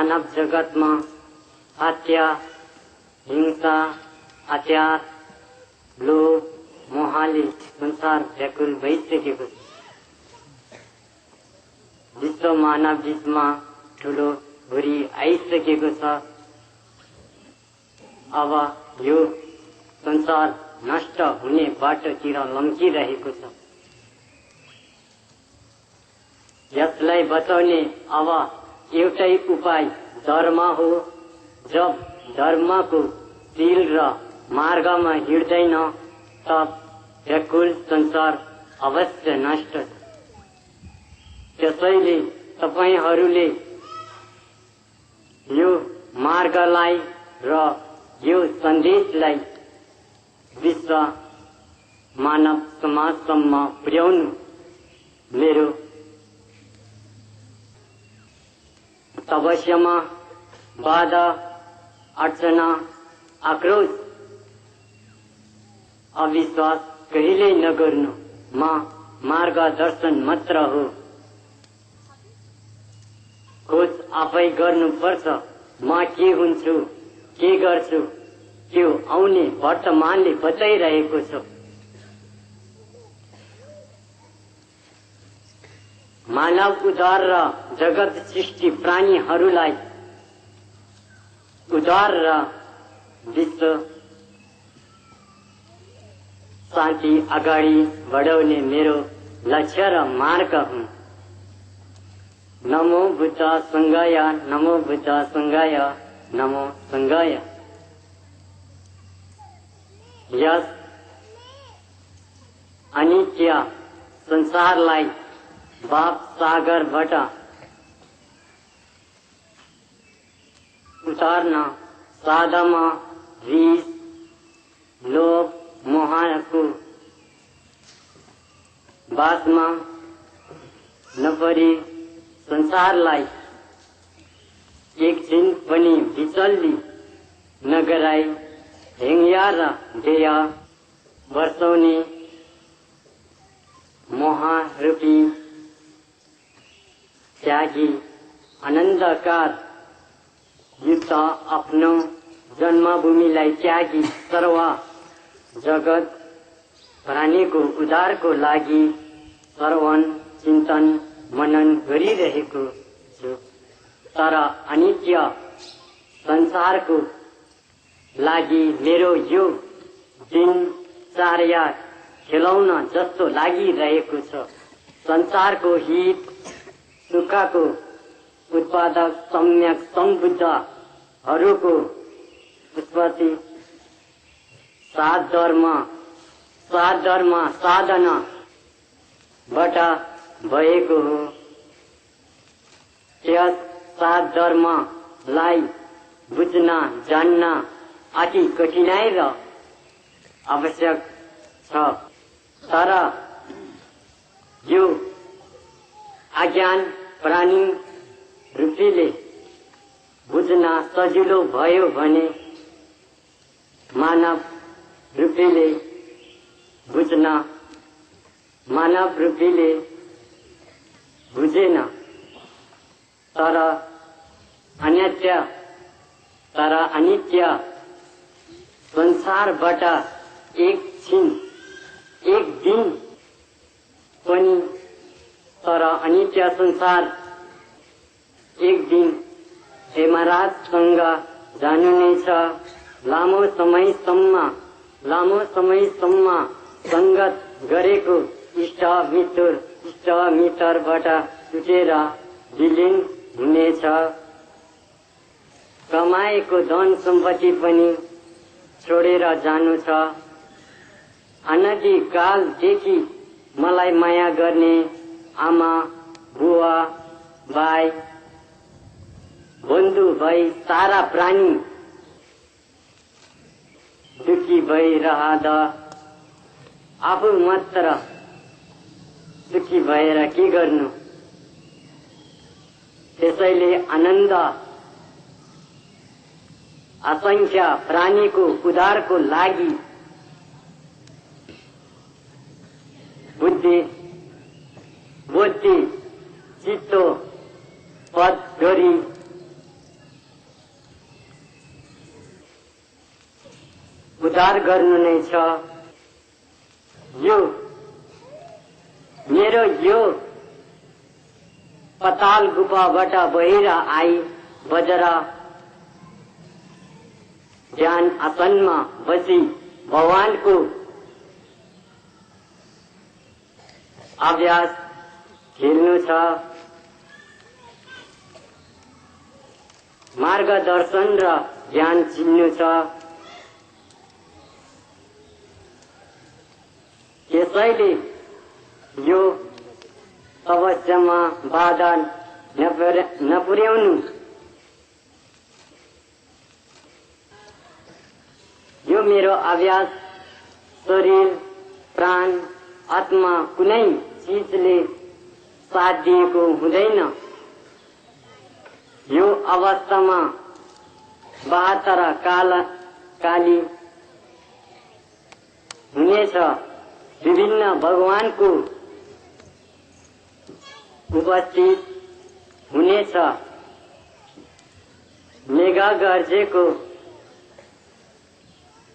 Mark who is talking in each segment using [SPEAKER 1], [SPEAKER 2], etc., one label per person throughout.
[SPEAKER 1] मानव जगत में हत्या, हिंसा, अत्याचार, लोभ, मोहले संसार व्याकुल भइसकेको छ। विश्व मानव बीचमा ठूलो भुरी आइसकेको छ। अब यो संसार नष्ट हुने बाटोतिर लम्किरहेको छ। यसलाई बचाउने अब एउटै उपाय धर्म हो। जब धर्मको दिल र मार्गमा हिँड्दैन तब व्याकुल संसार अवश्य नष्ट छ। त्यसैले तपाईहरूले यो मार्गलाई र यो सन्देशलाई विश्व मानव समाजसम्म पुर्याउनु मेरो तपस्यामा बाधा, अर्चना, आक्रोश, अविश्वास कहिल्यै नगर्नु। म मार्गदर्शन मात्र हो। खोज आफै गर्नुपर्छ। म के हुन्छु, के गर्छु, त्यो आउने वर्तमानले बताइरहेको छ। मानव उद्धार र जगत सृष्टि प्राणीहरूलाई उद्धार र विश्व शान्ति अगाडि बढाउने मेरो लक्ष्य र मार्ग हुन्। नमो बुद्ध संघाय, नमो बुद्ध संघाय, नमो संघाय। यस अनित्य संसारलाई बाप सागरबाट उतार्न सादामा रिस, लोभ, मोहको बासमा नपरी संसारलाई एकछिन पनि विचल्ली नगराई ढेङ्ग्या र देय वर्षाउने मोहरूपी त्यागी आनन्दकार युक्त आफ्नो जन्मभूमिलाई त्यागी सर्व जगत प्राणीको उद्धारको लागि श्रवण, चिन्तन, मनन गरिरहेको छु। तर अनित्य संसारको लागि मेरो यो दिनचर्या खेलाउन जस्तो लागिरहेको छ। संसारको हित सुखको उत्पादक सम्यक सम्बुद्धहरूको उत्पत्ति सात धर्म साधनाबाट भएको हो। यस सात धर्मलाई बुझ्न जान्न अति कठिनाई र आवश्यक छ। तर यो अज्ञान प्राणी रूपीले बुझ्न सजिलो भयो भने मानव रूपीले बुझ्न मानव रूपीले बुझेन। तर अनित्य संसारबाट एकछिन एक दिन पनि तर अनित्य संसार एक दिन हेमराजसँग जानु नै छ। लामो समयसम्म संगत गरेको इष्ट मित्रबाट छुटेर विलीन हुनेछ। कमाएको धन सम्पत्ति पनि छोडेर जानु छ। अनादिकालदेखि मलाई माया गर्ने आमा, बुवा, भाइ, बन्धु भाइ सारा प्राणी दुखी भइरहँदा आफू मात्र दुखी भएर के गर्नु। त्यसैले आनन्द असंख्य प्राणीको उद्धारको लागि बुद्धि चित्तो पद गरी उद्धार गर्नु नै छ। यो मेरो यो पताल गुफाबाट बहिर आई बजेर ध्यान आसनमा बसी भगवानको अभ्यास खेल्नु छ। मार्गदर्शन र ज्ञान चिन्नु छ। त्यसैले यो तपस्यामा बाधा नपुर्याउनु। यो मेरो अभ्यास शरीर प्राण आत्मा कुनै चीजले साथ दिएको हुँदैन। यो अवस्थामा 72 काली हुनेछ। विभिन्न भगवानको उपस्थित हुनेछ। मेघा गर्जेको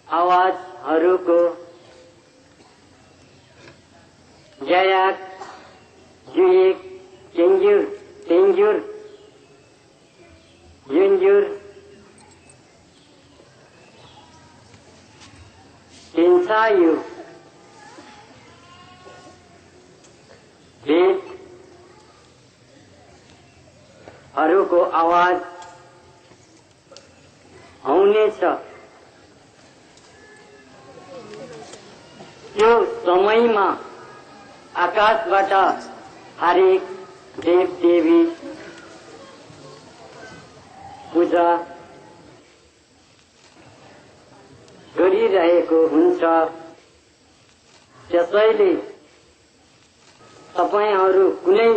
[SPEAKER 1] आवाजहरूको जयाक जुएक टेङ्ग्युर टेङ्ग्युर युन्जुर टेन्सायु भेदहरूको आवाज आउनेछ। त्यो समयमा आकाशबाट हरेक देव देवी पूजा गरिरहेको हुन्छ। त्यसैले तपाईहरू कुनै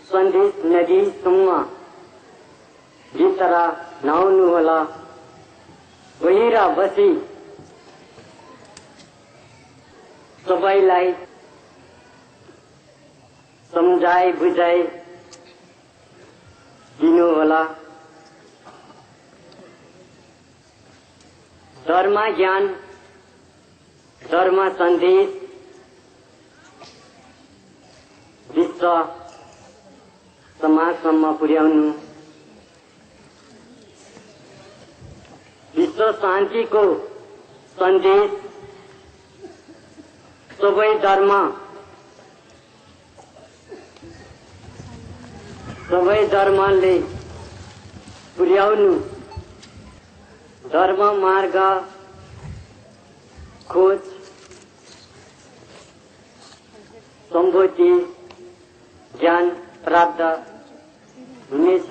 [SPEAKER 1] सन्देश नदिएसम्म भित्र नआउनुहोला। बाहिर बसी सबैलाई सम्झाइ बुझाइ दिनुहोला। धर्म ज्ञान धर्म सन्देश विश्व समाजसम्म पुर्याउनु। विश्व शान्तिको सन्देश सबै धर्मले पुर्याउनु। धर्म मार्ग खोज सम्बोधि ज्ञान प्राप्त हुनेछ।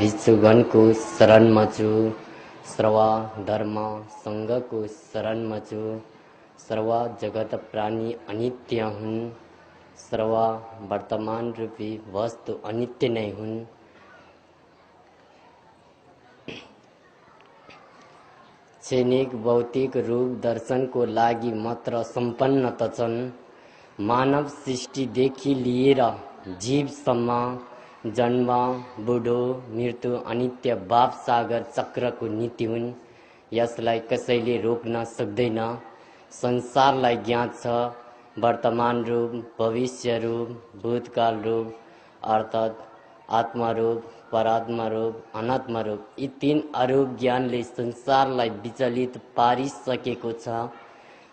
[SPEAKER 1] विश्वगणको शरणमा छु, सर्व धर्म सङ्घको शरणमा छु। सर्व जगत प्राणी अनित्य हुन्। सर्व वर्तमान रूपी वस्तु अनित्य नै हुन्। क्षणिक भौतिक रूप दर्शनको लागि मात्र सम्पन्न त छन्। मानव सृष्टिदेखि लिएर जीवसम्म जन्म बुढो मृत्यु अनित्य भाव सागर चक्रको नीति हुन्। यसलाई कसैले रोक्न सक्दैन। संसारलाई ज्ञात छ वर्तमान रूप भविष्य रूप भूतकाल रूप अर्थात् आत्मा रूप परात्मा रूप अनात्मा रूप। यी 3 अरूप ज्ञानले संसारलाई विचलित पारिसकेको छ।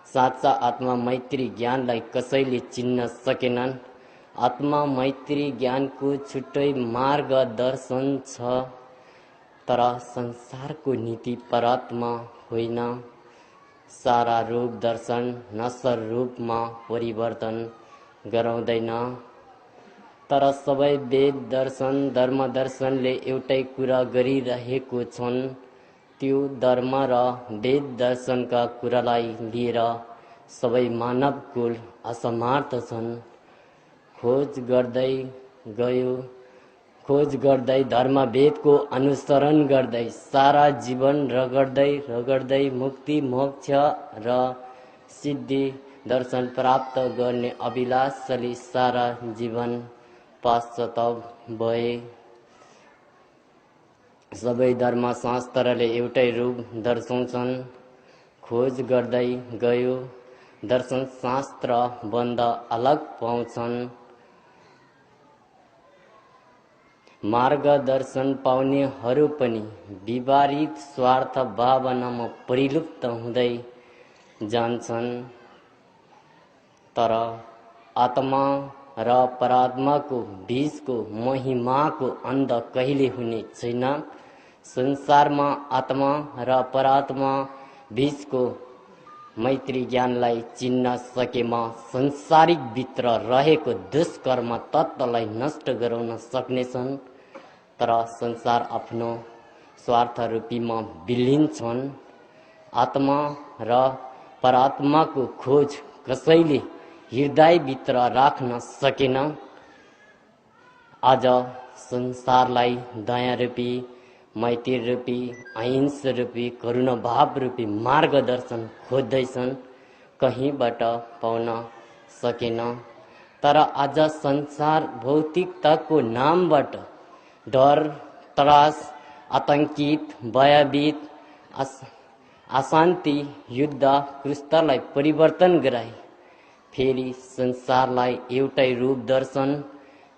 [SPEAKER 1] साँच्चा आत्मा मैत्री ज्ञानलाई कसैले चिन्न सकेनन्। आत्मा मैत्री ज्ञानको छुट्टै मार्गदर्शन छ। तर संसारको नीति परात्मा होइन। सारा रूप दर्शन नश्वर रूपमा परिवर्तन गराउँदैन। तर सबै वेद दर्शन धर्म दर्शनले एउटै कुरा गरिरहेको छन्। त्यो धर्म र वेद दर्शनका कुरालाई लिएर सबै मानव कुल असमर्थ छन्। खोज गर्दै धर्म वेदको अनुसरण गर्दै सारा जीवन रगड्दै मुक्ति मोक्ष र सिद्धि दर्शन प्राप्त गर्ने अभिलाषले सारा जीवन पश्चाताप भए। सबै धर्म शास्त्रले एउटै रूप दर्शाउँछन्। खोज गर्दै गयो। दर्शन शास्त्र बन्द अलग पाउँछन्। मार्गदर्शन पाउनेहरू पनि विवारित स्वार्थ भावनामा परिलुप्त हुँदै जान्छन्। तर आत्मा र परात्माको बीचको महिमाको अन्त कहिले हुने छैन। संसारमा आत्मा र परात्मा बीचको मैत्री ज्ञानलाई चिन्न सकेमा संसारिक भित्र रहेको दुष्कर्म तत्त्वलाई नष्ट गराउन सक्नेछन्। तर संसार आफ्नो स्वार्थ रूपीमा विलीन छन्। आत्मा र परात्माको खोज कसैले हृदयभित्र राख्न सकेन। आज संसारलाई दया रूपी, मैत्री रूपी, अहिंसा रूपी, करुणा भाव रूपी मार्गदर्शन खोज्दैछन्, कहीँबाट पाउन सकेन। तर आज संसार भौतिकताको नामबाट डर, त्रास, आतंकित, भयभीत, अशान्ति, युद्ध, कुष्ठलाई परिवर्तन गराई फेरि संसारलाई एउटै रूप दर्शन,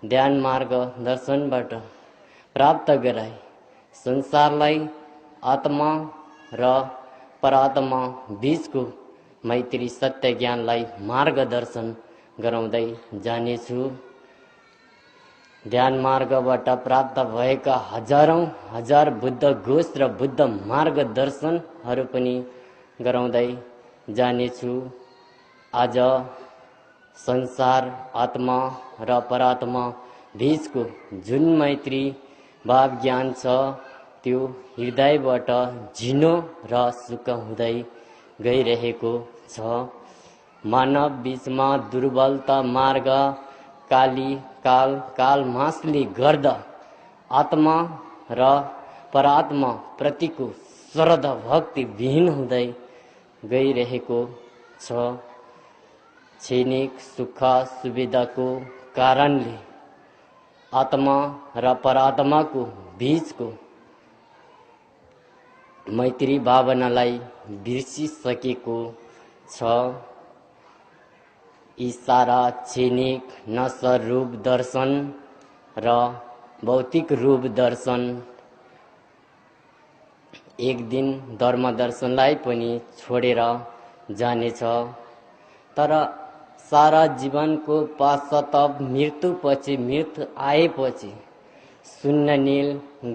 [SPEAKER 1] ध्यान मार्ग दर्शनबाट प्राप्त गराई संसारलाई आत्मा र परात्मा बीचको मैत्री सत्य ज्ञानलाई मार्गदर्शन गराउँदै जानेछु। ध्यान मार्गबाट प्राप्त भएका हजारौं हजार बुद्ध घोष र बुद्ध मार्गदर्शनहरू पनि गराउँदै जानेछु। आज संसार, आत्मा र परात्मा बीचको जुन मैत्री भाव ज्ञान छ त्यो हृदयबाट झिनो र सुख हुँदै गइरहेको छ। मानव बीचमा दुर्बलता मार्ग कालमासले गर्दा आत्मा र परात्मा प्रतिको श्रद्धा भक्ति विहीन हुँदै गइरहेको छ। क्षणिक सुख सुविधाको कारणले आत्मा र परात्माको बीचको मैत्री भावनालाई बिर्सिसकेको छ। यी सारा क्षणिक नश्वर रूप दर्शन र भौतिक रूप दर्शन एक दिन धर्म दर्शनलाई पनि छोडेर जानेछ। तर सारा जीवनको पश्चाताप मृत्युपछि मृत्यु आएपछि शून्य नील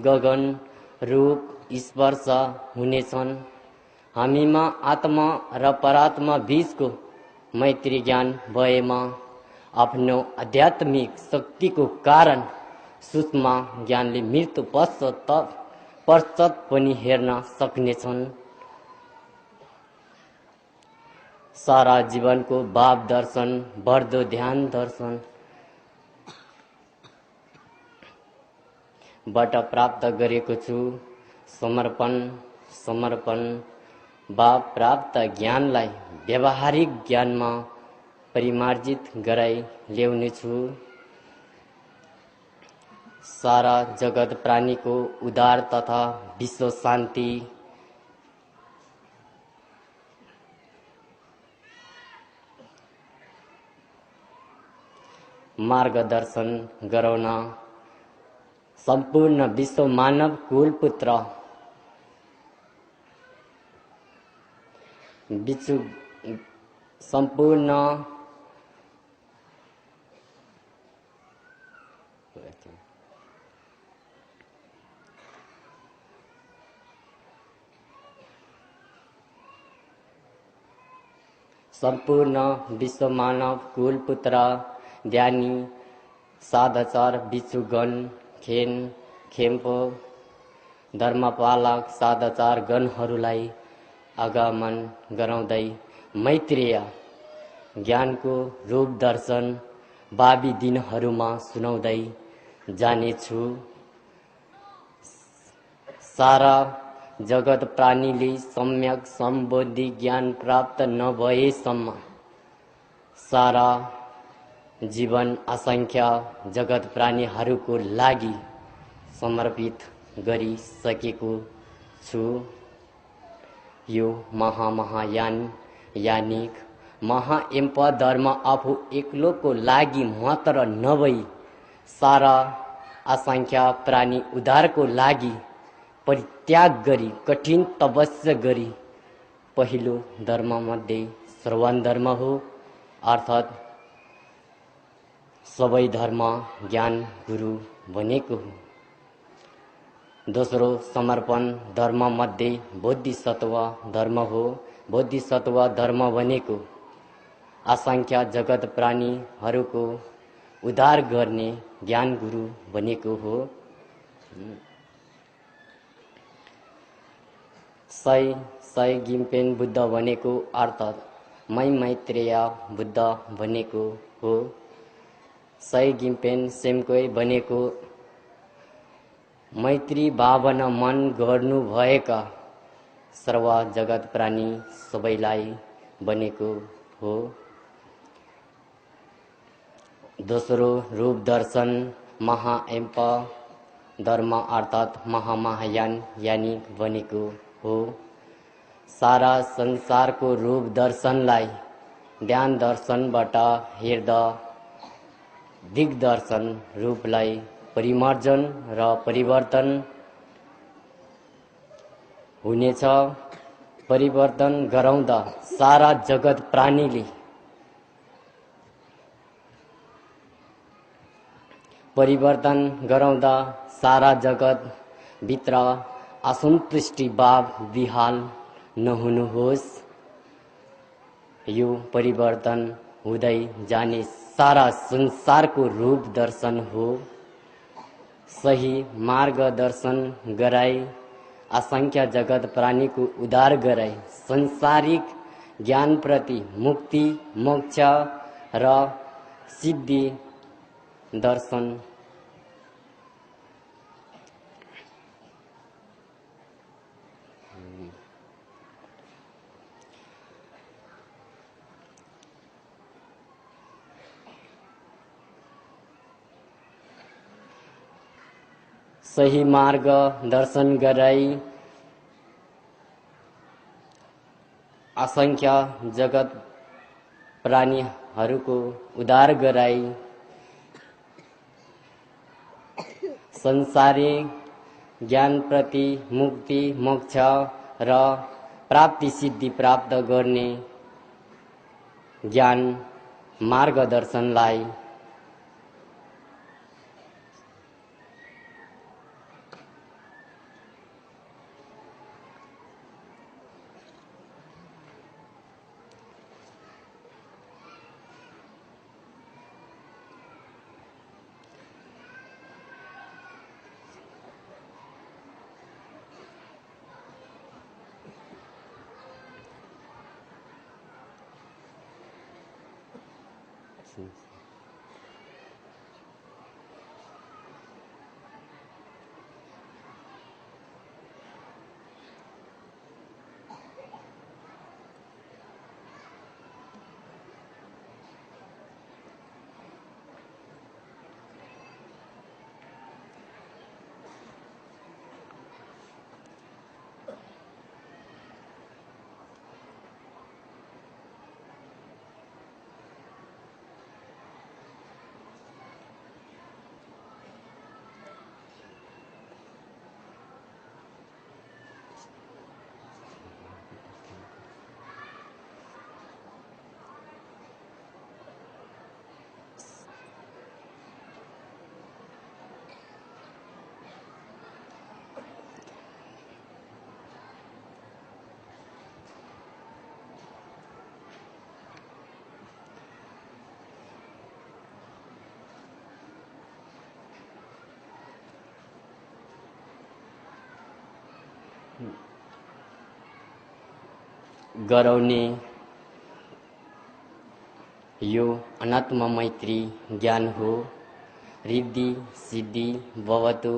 [SPEAKER 1] गगन रूप स्पर्श हुनेछन्। हामीमा आत्मा र परात्मा बीचको मैत्री ज्ञान भएमा आफ्नो आध्यात्मिक शक्तिको कारण सूक्ष्म ज्ञानले मृत्यु पश्चात पनि हेर्न सक्नेछन्। सारा जीवनको भाव दर्शन, बढ्दो ध्यान दर्शन बाट प्राप्त गरेको छु। समर्पण भाव प्राप्त ज्ञानलाई व्यावहारिक ज्ञानमा परिमार्जित गराई ल्याउनेछु। सारा जगत प्राणीको उद्धार तथा विश्व शान्ति मार्गदर्शन गराउन सम्पूर्ण विश्व मानव कुल पुत्र सम्पूर्ण विश्व मानव कुल पुत्र ध्यानी साधचार बिचुगण खेम्पो धर्मपालक साधचार गणहरूलाई आगमन गराउँदै मैत्रीय ज्ञानको रूप दर्शन भावी दिनहरूमा सुनाउँदै जानेछु। सारा जगत प्राणीले सम्यक सम्बोधि ज्ञान प्राप्त नभएसम्म सारा जीवन असंख्य जगत प्राणीहरूको लागि समर्पित गरिसकेको छु। यो महायान यानिक महाएम्प धर्म आफू एक्लोको लागि मात्र नभई सारा असंख्य प्राणी उद्धारको लागि परित्याग गरी कठिन तपस्या गरी पहिलो धर्म मध्ये श्रवण धर्म हो, अर्थात् सबै धर्म ज्ञान गुरु भनेको हो। दोस्रो समर्पण धर्म मध्ये बोधिसत्व धर्म हो। बोधिसत्व धर्म भनेको असंख्य जगत प्राणीहरूको उद्धार गर्ने ज्ञान गुरु भनेको हो। सय गिम्पेन बुद्ध भनेको अर्थात् मैत्रेय बुद्ध भनेको हो। सय गिम्पेन सेमकोई भनेको मैत्री भावना मन गर्नु भएका सर्व जगत प्राणी सबैलाई बनेको हो। दोस्रो रूप दर्शन महाएम्प धर्म अर्थात् महायान यानिक बनेको हो। सारा संसारको रूप दर्शनलाई ध्यान दर्शनबाट हेर्दा दिग्दर्शन रूपलाई परिमार्जन र परिवर्तन हुनेछ। परिवर्तन गराउँदा सारा जगत प्राणीले परिवर्तन गराउँदा सारा जगत भित्र असन्तुष्टि भाव विहाल नहुनुहोस्। यो परिवर्तन हुँदै जाने सारा संसारको रूप दर्शन हो। सही मार्गदर्शन गराई असंख्य जगत प्राणीको उद्धार गराई संसारिक ज्ञान प्रति मुक्ति मोक्ष र सिद्धि दर्शन सही मार्ग दर्शन गराई असंख्य जगत प्राणीहरूको उद्धार गराई संसारिक ज्ञान प्रति मुक्ति मोक्ष र प्राप्ति सिद्धि प्राप्त गर्ने ज्ञान मार्गदर्शनलाई गराउने यो अनात्म मैत्री ज्ञान हो। रिद्धि सिद्धि भवतु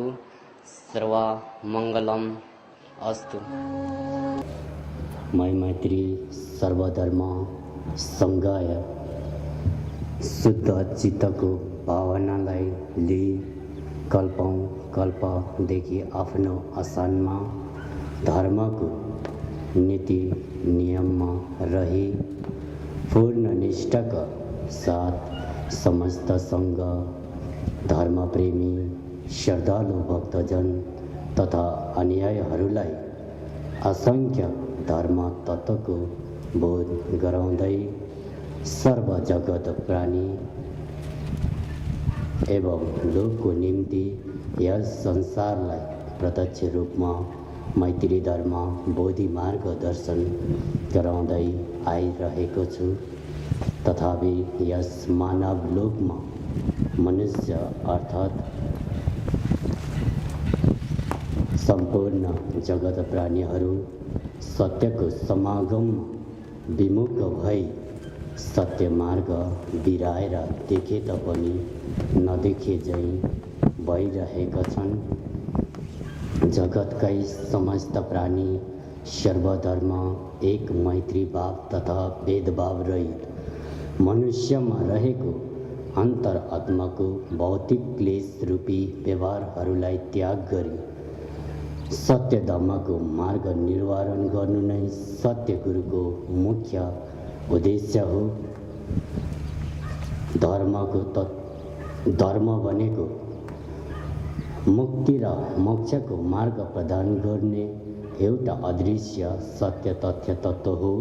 [SPEAKER 1] सर्व मंगलम अस्तु। मैत्री सर्वधर्म संगाय शुद्ध चित्तको भावनालाई लिई कल्पौं कल्पदेखि आफ्नो आसनमा धर्मको
[SPEAKER 2] नीति नियममा रही पूर्ण निष्ठाका साथ समस्त सङ्घ धर्मप्रेमी श्रद्धालु भक्तजन तथा अनुयायीहरूलाई असंख्य धर्म तत्त्वको बोध गराउँदै सर्व जगत प्राणी एवं लोकको निम्ति यस संसारलाई प्रत्यक्ष रूपमा मैत्री धर्म बोधि मार्ग दर्शन गराउँदै आइरहेको छु। तथापि यस मानव लोकमा मनुष्य अर्थात् सम्पूर्ण जगत प्राणीहरू सत्यको समागममा विमुख भई सत्य मार्ग बिराएर देखे तापनि नदेखे झैँ भइरहेका छन्। जगतकै समस्त प्राणी सर्वधर्म एक मैत्री भाव तथा भेदभाव रहित मनुष्यमा रहेको अन्तर आत्माको भौतिक क्लेश रूपी व्यवहारहरूलाई त्याग गरी सत्य धर्मको मार्ग निर्वारण गर्नु नै सत्य गुरुको मुख्य उद्देश्य हो। धर्म भनेको मुक्ति र मोक्षको मार्ग प्रदान गर्ने एउटा अदृश्य सत्य तथ्य तत्त्व हो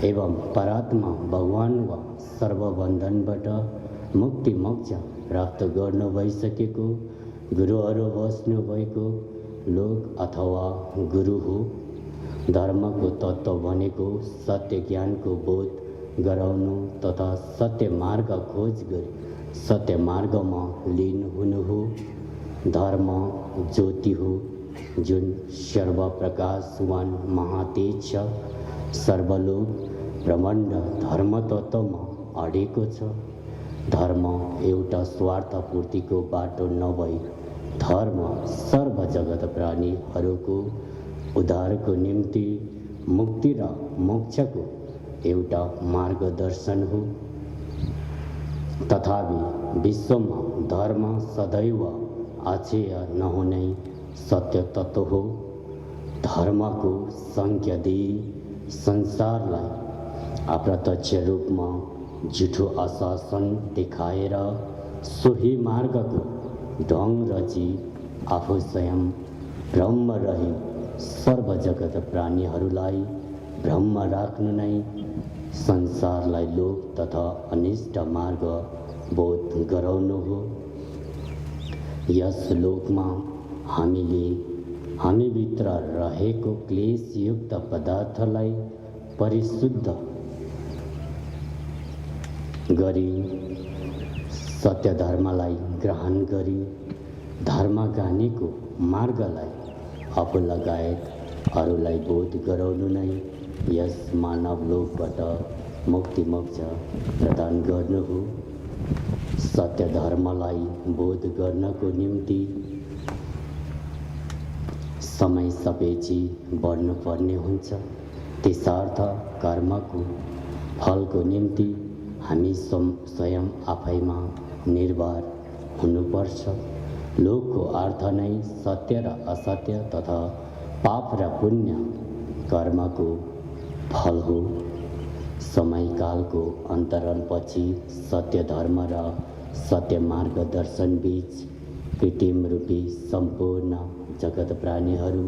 [SPEAKER 2] एवं परात्मा भगवान वा सर्वबन्धनबाट मुक्ति मोक्ष प्राप्त गर्नु भइसकेको गुरुहरू बस्नु भएको लोक अथवा गुरु हो। धर्मको तत्त्व भनेको सत्य ज्ञानको बोध गराउनु तथा सत्य मार्ग खोज गरी सत्य मार्गमा लीन हुनु हो। धर्म ज्योति हो जुन सर्वप्रकाशवान महातेज छ। सर्वलोक ब्रह्माण्ड धर्म तत्त्वमा अडेको छ। धर्म एउटा स्वार्थपूर्तिको बाटो नभई धर्म सर्व जगत प्राणीहरूको उद्धारको निम्ति मुक्ति र मोक्षको एउटा मार्गदर्शन हो। तथापि विश्वमा धर्म सदैव अक्षय नहुने सत्य तत्त्व हो। धर्मको सङ्ख्या दिई संसारलाई अप्रत्यक्ष रूपमा झुठो आश्वासन देखाएर सोही मार्गको ढङ रची आफू स्वयं ब्रह्म रही सर्व जगत प्राणीहरूलाई ब्रह्म राख्नु नै संसारलाई लोक तथा अनिष्ट मार्ग बोध गराउनु हो। यस लोकमा हामीभित्र रहेको क्लेशयुक्त पदार्थलाई परिशुद्ध गरी सत्य धर्मलाई ग्रहण गरी धर्मगानीको मार्गलाई आफू लगायत अरूलाई बोध गराउनु नै यस मानव लोकबाट मुक्ति मोक्ष प्रदान गर्नु हो। सत्य धर्मलाई बोध गर्नको निम्ति समय सपेक्षी बढ्नुपर्ने हुन्छ। त्यसर्थ कर्मको फलको निम्ति हामी स्वयं आफैमा निर्भर हुनुपर्छ। लोकको अर्थ नै सत्य र असत्य तथा पाप र पुण्य कर्मको फल हो। समयकालको अन्तरालपछि सत्य धर्म र सत्य मार्गदर्शन बीच कृत्रिम रूपी सम्पूर्ण जगत प्राणीहरू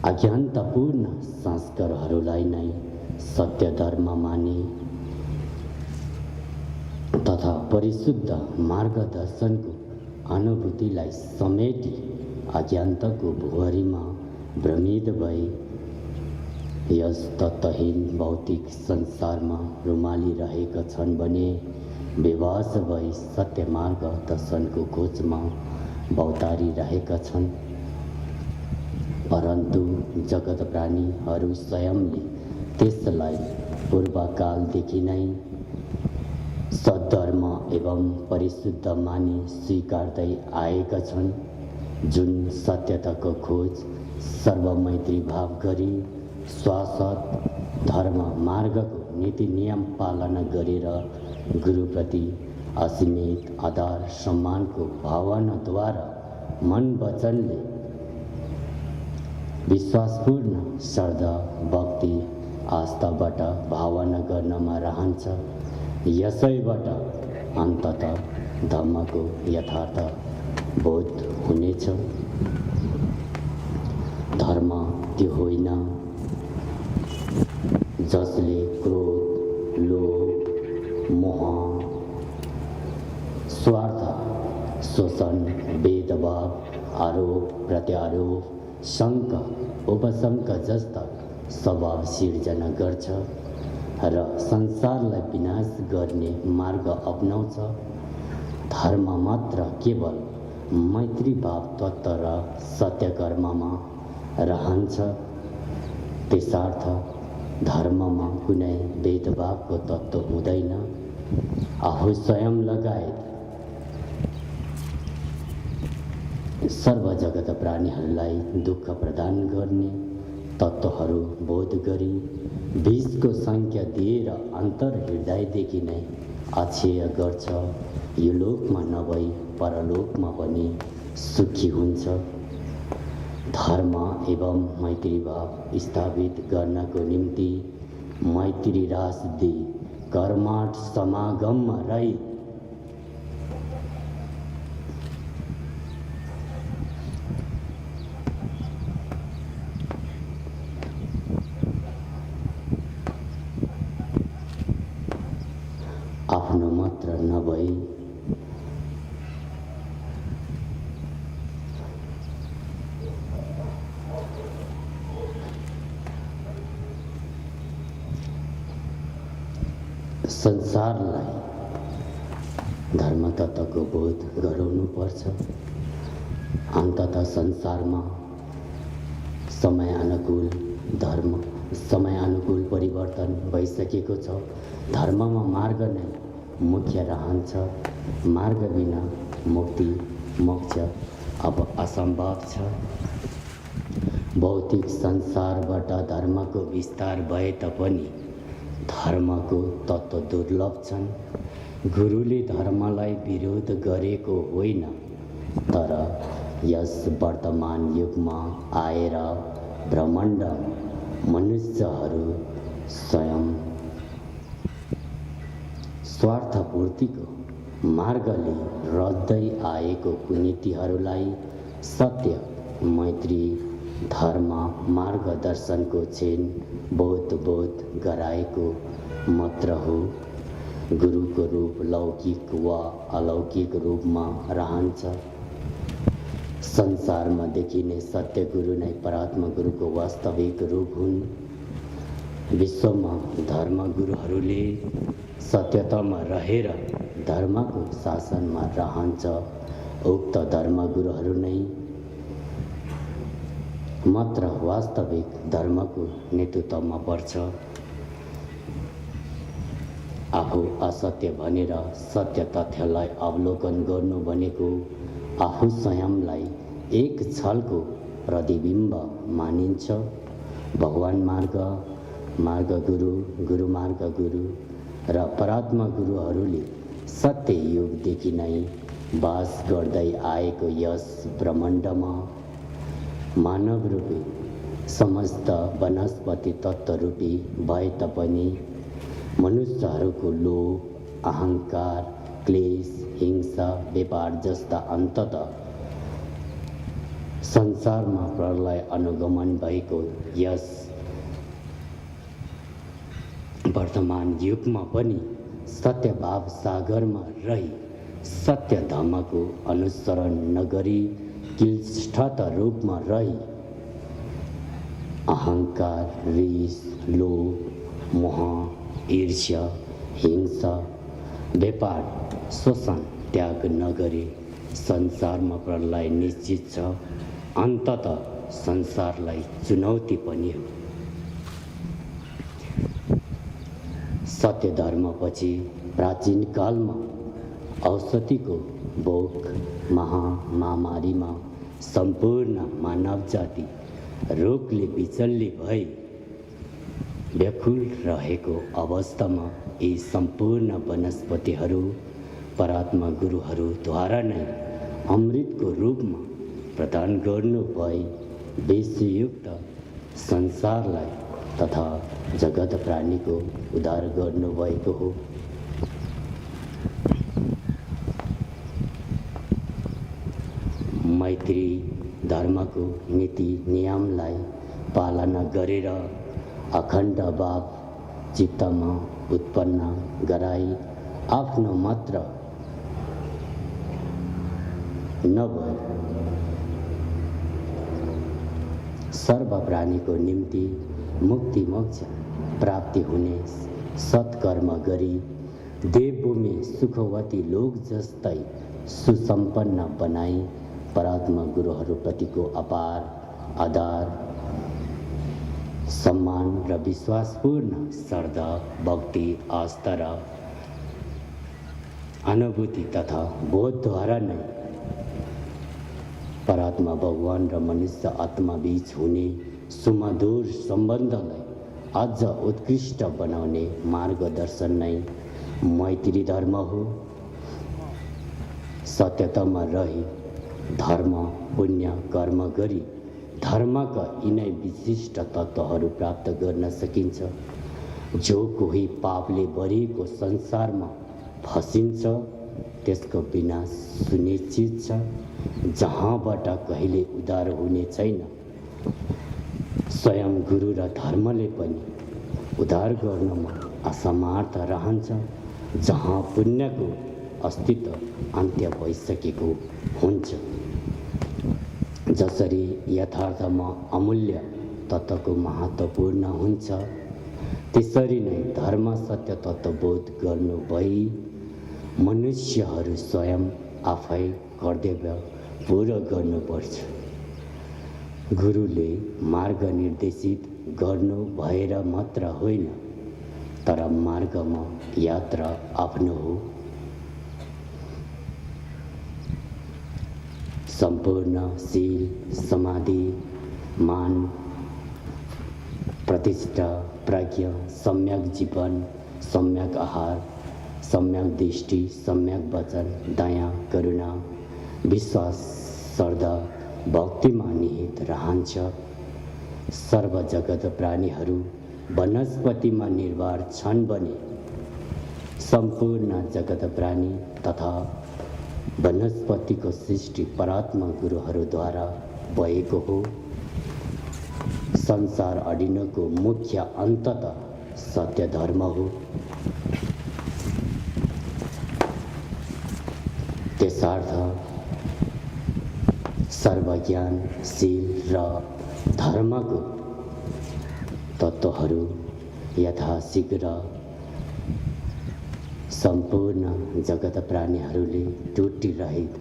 [SPEAKER 2] अज्ञानतापूर्ण संस्कारहरूलाई नै सत्य धर्म माने तथा परिशुद्ध मार्गदर्शनको अनुभूतिलाई समेटी अज्ञानताको भुवरीमा भ्रमित भई यस तत्त्वहीन भौतिक संसारमा रुमालिरहेका छन् भने विवश भई सत्य मार्ग दर्शनको खोजमा भौतारिरहेका छन्। परन्तु जगत प्राणीहरू स्वयंले त्यसलाई पूर्वकालदेखि नै सद्धर्म एवं परिशुद्ध मानि स्वीकार्दै आएका छन्। जुन सत्यताको खोज सर्वमैत्री भाव गरी शाश्वत धर्म मार्गको नीति नियम पालना गरेर गुरुप्रति असीमित आदर सम्मानको भावनाद्वारा मन वचनले विश्वासपूर्ण श्रद्धा भक्ति आस्थाबाट भावना गर्नमा रहन्छ। यसैबाट अन्ततः धर्मको यथार्थ बोध हुनेछ। धर्म त्यो होइन जसले क्रोध, लोभ, मोह, स्वार्थ, शोषण, भेदभाव, आरोप प्रत्यारोप, शङ्का उपशङ्का जस्ता स्वभाव सिर्जना गर्छ र संसारलाई विनाश गर्ने मार्ग अपनाउँछ। धर्म मात्र केवल मैत्री भाव तत्त्व र सत्यकर्ममा रहन्छ। त्यसर्थ धर्ममा कुनै भेदभावको तत्त्व हुँदैन। आफू स्वयं लगायत सर्व जगत प्राणीहरूलाई दुःख प्रदान गर्ने तत्त्वहरू बोध गरी बीजको सङ्ख्या दिएर अन्तर हृदयदेखि नै अक्षय गर्छ। यो लोकमा नभई परलोकमा पनि सुखी हुन्छ। धर्म एवं मैत्री भाव स्थापित गर्नको निम्ति मैत्री राजदी कर्मठ समागममा रही आफ्नो मात्र नभई संसारलाई धर्म तत्त्वको बोध गराउनुपर्छ। अन्ततः संसारमा समयानुकूल धर्म समयानुकूल परिवर्तन भइसकेको छ। धर्ममा मार्ग नै मुख्य रहन्छ। मार्ग बिना मुक्ति मोक्ष अब असम्भव छ। भौतिक संसारबाट धर्मको विस्तार भए तापनि धर्मको तत्त्व दुर्लभ छन्। गुरुले धर्मलाई विरोध गरेको होइन, तर यस वर्तमान युगमा आएर ब्रह्माण्ड मनुष्यहरू स्वयं स्वार्थपूर्तिको मार्गले रज्दै आएको कुनीतिहरूलाई सत्य मैत्री धर्म मार्गदर्शनको चेन बोध गराएको मात्र हो। गुरुको रूप लौकिक वा अलौकिक रूपमा रहन्छ। संसारमा देखिने सत्य गुरु नै परात्मा गुरुको वास्तविक रूप हुन्। विश्वमा धर्म गुरुहरूले सत्यतामा रहेर धर्मको शासनमा रहन्छ। उक्त धर्म गुरुहरू नै मात्र वास्तविक धर्मको नेतृत्वमा पर्छ। आफू असत्य भनेर सत्य तथ्यलाई अवलोकन गर्नु भनेको आफू स्वयंलाई एक छलको प्रतिबिम्ब मानिन्छ। भगवान मार्ग गुरु गुरु मार्ग गुरु र परात्मा गुरुहरूले सत्य युगदेखि नै वास गर्दै आएको यस ब्रह्माण्डमा मानव रूपी समस्त वनस्पति तत्त्व रूपी भए तापनि मनुष्यहरूको लोभ अहङ्कार क्लेश हिंसा व्यापार जस्ता अन्ततः संसारमा प्रलय अनुगमन भएको यस वर्तमान युगमा पनि सत्यभाव सागरमा रही सत्य धर्मको अनुसरण नगरी क्लिष्ट रूपमा रही अहङ्कार रिस लोभ मोह ईर्ष्या हिंसा व्यापार शोषण त्याग नगरी संसारमा प्रलय निश्चित छ। अन्ततः संसारलाई चुनौती पनि हो। सत्य धर्मपछि प्राचीन कालमा औषधिको भोग महामारीमा सम्पूर्ण मानव जाति रोगले विचल्य भई व्याकुल रहेको अवस्थामा यी सम्पूर्ण वनस्पतिहरू परात्मा गुरुहरूद्वारा नै अमृतको रूपमा प्रदान गर्नु भई विषयुक्त संसारलाई तथा जगत प्राणीको उद्धार गर्नुभएको हो। मैत्री धर्मको नीति नियमलाई पालना गरेर अखण्ड भाव चित्तमा उत्पन्न गराई आफ्नो मात्र नभई सर्व प्राणीको निम्ति मुक्ति मोक्ष प्राप्ति हुने सत्कर्म गरी देवभूमि सुखवती लोक जस्तै सुसम्पन्न बनाई परात्मा गुरुहरूप्रतिको अपार आदर सम्मान र विश्वासपूर्ण श्रद्धा भक्ति आस्था र अनुभूति तथा बोधद्वारा नै परात्मा भगवान र मनुष्य आत्मा बीच हुने सुमधुर सम्बन्धलाई अझ उत्कृष्ट बनाउने मार्गदर्शन नै मैत्री धर्म हो। सत्यतामा रही धर्म पुण्य कर्म गरी धर्मका यिनै विशिष्ट तत्त्वहरू प्राप्त गर्न सकिन्छ। जो कोही पापले भरिएको संसारमा फसिन्छ त्यसको विनाश सुनिश्चित छ, जहाँबाट कहिले उद्धार हुने छैन। स्वयं गुरु र धर्मले पनि उद्धार गर्नमा असमर्थ रहन्छ, जहाँ पुण्यको अस्तित्व अन्त्य भइसकेको हुन्छ। जसरी यथार्थमा अमूल्य तत्त्वको महत्त्वपूर्ण हुन्छ, त्यसरी नै धर्म सत्य तत्त्वबोध गर्नु भई मनुष्यहरू स्वयं आफै कर्तव्य पूरा गर्नुपर्छ। गुरुले मार्ग निर्देशित गर्नु भएर मात्र होइन, तर मार्गमा यात्रा आफ्नो हो। सम्पूर्ण शील समाधि मान प्रतिष्ठा प्रज्ञा सम्यक जीवन सम्यक आहार सम्यक दृष्टि सम्यक वचन दया करुणा विश्वास श्रद्धा भक्तिमा निहित रहन्छ। सर्व जगत प्राणीहरू वनस्पतिमा निर्भर छन् भने सम्पूर्ण जगत प्राणी तथा वनस्पतिको सृष्टि परात्मा गुरुहरूद्वारा भएको हो। संसार अडिनको मुख्य अन्ततः सत्य धर्म हो। त्यसर्थ सर्वज्ञानशील र धर्मको तत्त्वहरू यथाशीघ्र सम्पूर्ण जगत प्राणीहरूले टुटिरहित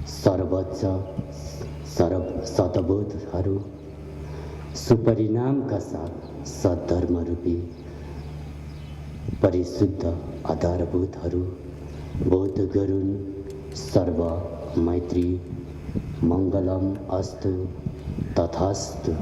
[SPEAKER 2] सर्वोच्च सद्बोधहरू सुपरिणामका साथ सद्धर्मरूपी परिशुद्ध आधारभूतहरू बोध गरून्। सर्व मैत्री मङ्गलम अस्तु तथास्तु।